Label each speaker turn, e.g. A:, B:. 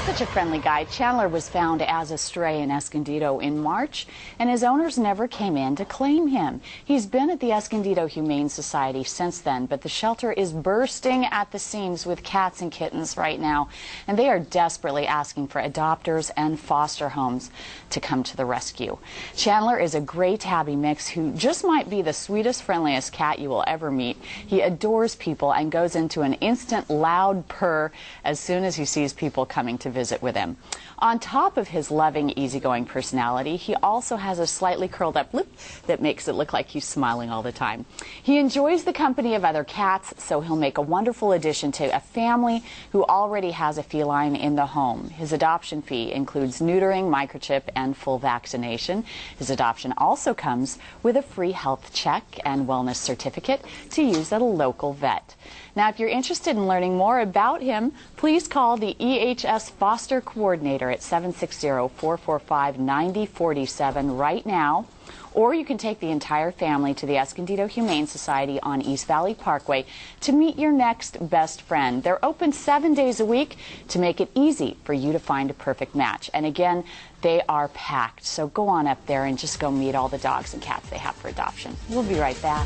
A: Such a friendly guy. Chandler was found as a stray in Escondido in March, and his owners never came in to claim him. He's been at the Escondido Humane Society since then, but the shelter is bursting at the seams with cats and kittens right now, and they are desperately asking for adopters and foster homes to come to the rescue. Chandler is a gray tabby mix who just might be the sweetest, friendliest cat you will ever meet. He adores people and goes into an instant loud purr as soon as he sees people coming to visit with him. On top of his loving, easygoing personality, he also has a slightly curled up lip that makes it look like he's smiling all the time. He enjoys the company of other cats, so he'll make a wonderful addition to a family who already has a feline in the home. His adoption fee includes neutering, microchip, and full vaccination. His adoption also comes with a free health check and wellness certificate to use at a local vet. Now, if you're interested in learning more about him, please call the EHS Foster Coordinator at 760-445-9047 right now. Or you can take the entire family to the Escondido Humane Society on East Valley Parkway to meet your next best friend. They're open 7 days a week to make it easy for you to find a perfect match. And again, they are packed. So go on up there and just go meet all the dogs and cats they have for adoption. We'll be right back.